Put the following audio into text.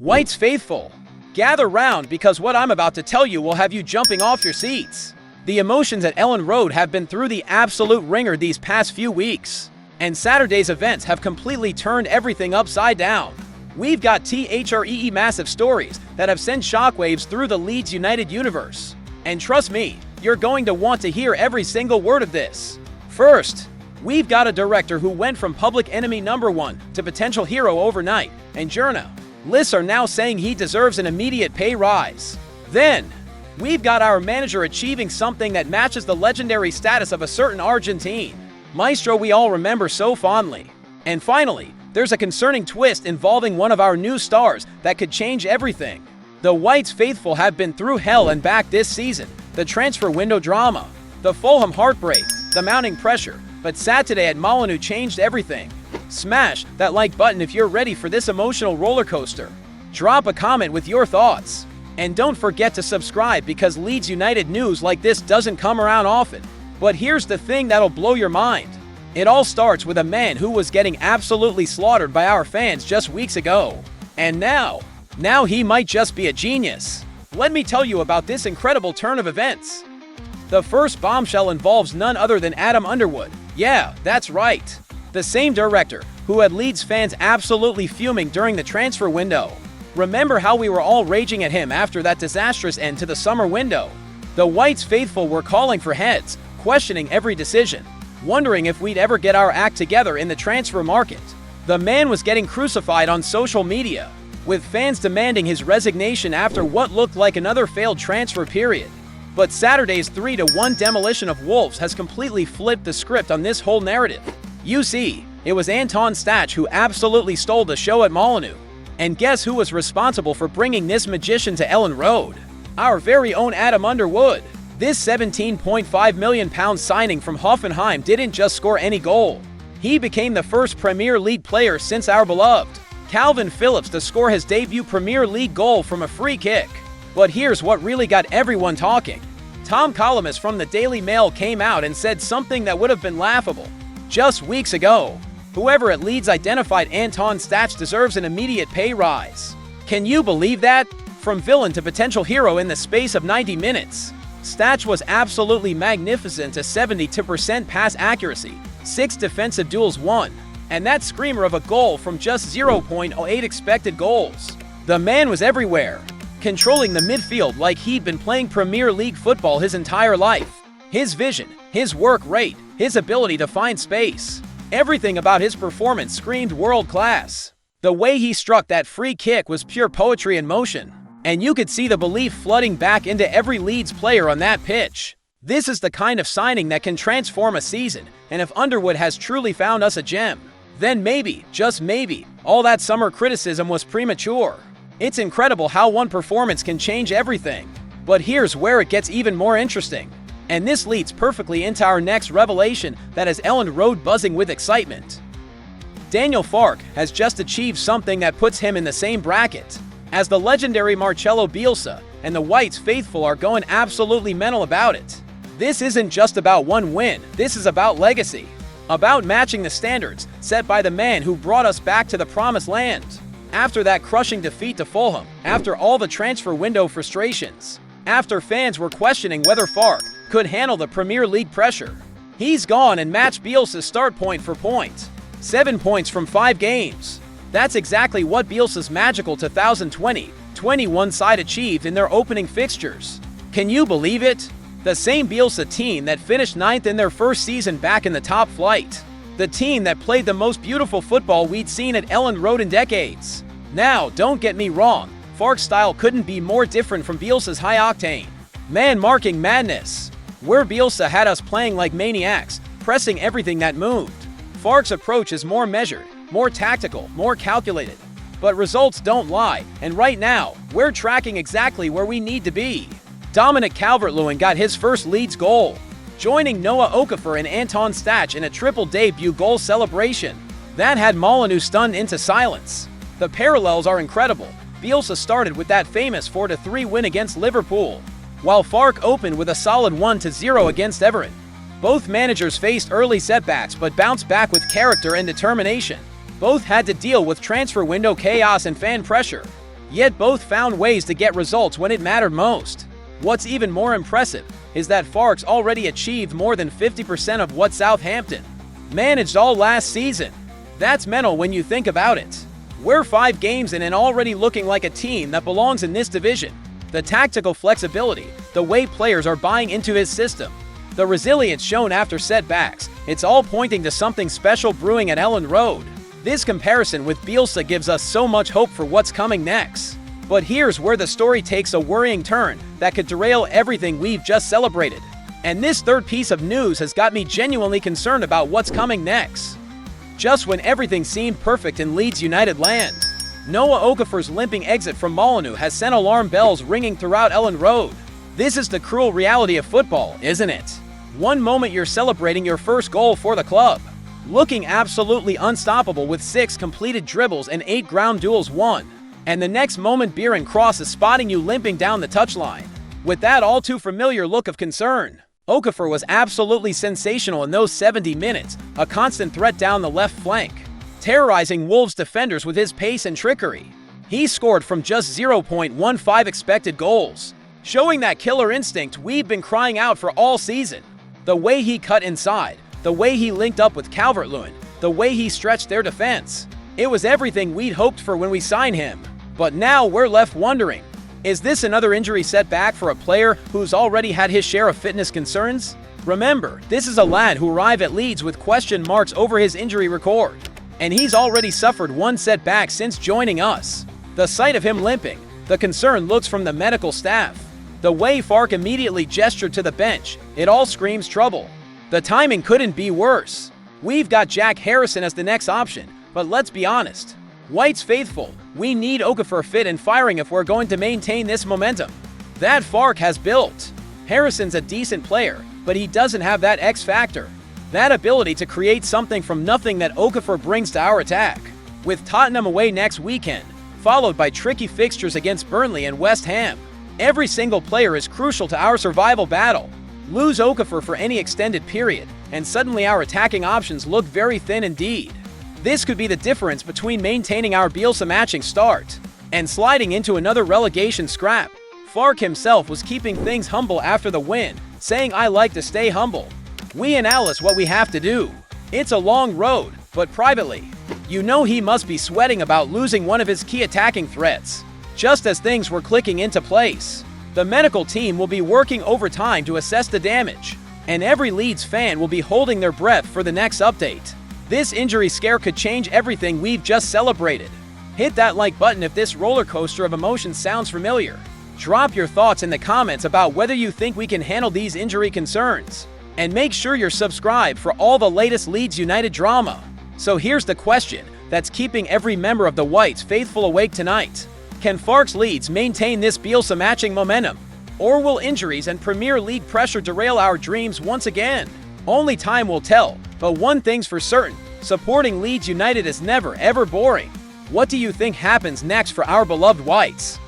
White's faithful, gather round because what I'm about to tell you will have you jumping off your seats. The emotions at Elland Road have been through the absolute ringer these past few weeks, and Saturday's events have completely turned everything upside down. We've got THREE massive stories that have sent shockwaves through the Leeds United universe. And trust me, you're going to want to hear every single word of this. First, we've got a director who went from public enemy #1 to potential hero overnight, and journalists are now saying he deserves an immediate pay rise. Then, we've got our manager achieving something that matches the legendary status of a certain Argentine maestro we all remember so fondly. And finally, there's a concerning twist involving one of our new stars that could change everything. The Whites faithful have been through hell and back this season, the transfer window drama, the Fulham heartbreak, the mounting pressure, but Saturday at Molineux changed everything. Smash that like button if you're ready for this emotional roller coaster. Drop a comment with your thoughts. And don't forget to subscribe because Leeds United news like this doesn't come around often. But here's the thing that'll blow your mind. It all starts with a man who was getting absolutely slaughtered by our fans just weeks ago. And now he might just be a genius. Let me tell you about this incredible turn of events. The first bombshell involves none other than Adam Underwood. Yeah, that's right. The same director who had Leeds fans absolutely fuming during the transfer window. Remember how we were all raging at him after that disastrous end to the summer window? The Whites faithful were calling for heads, questioning every decision, wondering if we'd ever get our act together in the transfer market. The man was getting crucified on social media, with fans demanding his resignation after what looked like another failed transfer period. But Saturday's 3-1 demolition of Wolves has completely flipped the script on this whole narrative. You see, it was Anton Stach who absolutely stole the show at Molineux. And guess who was responsible for bringing this magician to Elland Road? Our very own Adam Underwood. This £17.5 million signing from Hoffenheim didn't just score any goal. He became the first Premier League player since our beloved Calvin Phillips to score his debut Premier League goal from a free kick. But here's what really got everyone talking. Tom columnist from the Daily Mail came out and said something that would have been laughable just weeks ago. Whoever at Leeds identified Anton Stach deserves an immediate pay rise. Can you believe that? From villain to potential hero in the space of 90 minutes. Stach was absolutely magnificent to 72% pass accuracy, 6 defensive duels won, and that screamer of a goal from just 0.08 expected goals. The man was everywhere, controlling the midfield like he'd been playing Premier League football his entire life. His vision, his work rate, his ability to find space. Everything about his performance screamed world class. The way he struck that free kick was pure poetry in motion, and you could see the belief flooding back into every Leeds player on that pitch. This is the kind of signing that can transform a season, and if Underwood has truly found us a gem, then maybe, just maybe, all that summer criticism was premature. It's incredible how one performance can change everything. But here's where it gets even more interesting. And this leads perfectly into our next revelation that has Elland Road buzzing with excitement. Daniel Farke has just achieved something that puts him in the same bracket as the legendary Marcelo Bielsa, and the Whites faithful are going absolutely mental about it. This isn't just about one win, this is about legacy. About matching the standards set by the man who brought us back to the promised land. After that crushing defeat to Fulham, after all the transfer window frustrations, after fans were questioning whether Farke could handle the Premier League pressure, he's gone and matched Bielsa's start point for point. 7 points from 5 games. That's exactly what Bielsa's magical 2020-21 side achieved in their opening fixtures. Can you believe it? The same Bielsa team that finished 9th in their first season back in the top flight. The team that played the most beautiful football we'd seen at Elland Road in decades. Now, don't get me wrong, Farke's style couldn't be more different from Bielsa's high-octane, man-marking madness, where Bielsa had us playing like maniacs, pressing everything that moved. Farke's approach is more measured, more tactical, more calculated. But results don't lie, and right now, we're tracking exactly where we need to be. Dominic Calvert-Lewin got his first Leeds goal, joining Noah Okafor and Anton Stach in a triple debut goal celebration. That had Molineux stunned into silence. The parallels are incredible. Bielsa started with that famous 4-3 win against Liverpool, while Farke opened with a solid 1-0 against Everton. Both managers faced early setbacks but bounced back with character and determination. Both had to deal with transfer window chaos and fan pressure. Yet both found ways to get results when it mattered most. What's even more impressive is that Farke's already achieved more than 50% of what Southampton managed all last season. That's mental when you think about it. We're 5 games in and already looking like a team that belongs in this division. The tactical flexibility, the way players are buying into his system, the resilience shown after setbacks, it's all pointing to something special brewing at Elland Road. This comparison with Bielsa gives us so much hope for what's coming next. But here's where the story takes a worrying turn that could derail everything we've just celebrated. And this third piece of news has got me genuinely concerned about what's coming next. Just when everything seemed perfect in Leeds United land, Noah Okafor's limping exit from Molineux has sent alarm bells ringing throughout Elland Road. This is the cruel reality of football, isn't it? One moment you're celebrating your first goal for the club, looking absolutely unstoppable with 6 completed dribbles and 8 ground duels won, and the next moment Bjorn Kroos is spotting you limping down the touchline with that all too familiar look of concern. Okafor was absolutely sensational in those 70 minutes, a constant threat down the left flank, terrorizing Wolves defenders with his pace and trickery. He scored from just 0.15 expected goals, showing that killer instinct we've been crying out for all season. The way he cut inside, the way he linked up with Calvert-Lewin, the way he stretched their defense. It was everything we'd hoped for when we signed him. But now we're left wondering, is this another injury setback for a player who's already had his share of fitness concerns? Remember, this is a lad who arrived at Leeds with question marks over his injury record, and he's already suffered 1 setback since joining us. The sight of him limping, the concern looks from the medical staff. The way Farke immediately gestured to the bench, it all screams trouble. The timing couldn't be worse. We've got Jack Harrison as the next option, but let's be honest. White's faithful, we need Okafor fit and firing if we're going to maintain this momentum that Farke has built. Harrison's a decent player, but he doesn't have that X factor, that ability to create something from nothing that Okafor brings to our attack. With Tottenham away next weekend, followed by tricky fixtures against Burnley and West Ham, every single player is crucial to our survival battle. Lose Okafor for any extended period, and suddenly our attacking options look very thin indeed. This could be the difference between maintaining our Bielsa matching start and sliding into another relegation scrap. Farke himself was keeping things humble after the win, saying, "I like to stay humble. We analyze what we have to do. It's a long road," but privately, you know he must be sweating about losing one of his key attacking threats. Just as things were clicking into place, the medical team will be working overtime to assess the damage, and every Leeds fan will be holding their breath for the next update. This injury scare could change everything we've just celebrated. Hit that like button if this roller coaster of emotions sounds familiar. Drop your thoughts in the comments about whether you think we can handle these injury concerns. And make sure you're subscribed for all the latest Leeds United drama. So here's the question that's keeping every member of the Whites faithful awake tonight. Can Farke's Leeds maintain this Bielsa matching momentum? Or will injuries and Premier League pressure derail our dreams once again? Only time will tell, but one thing's for certain, supporting Leeds United is never ever boring. What do you think happens next for our beloved Whites?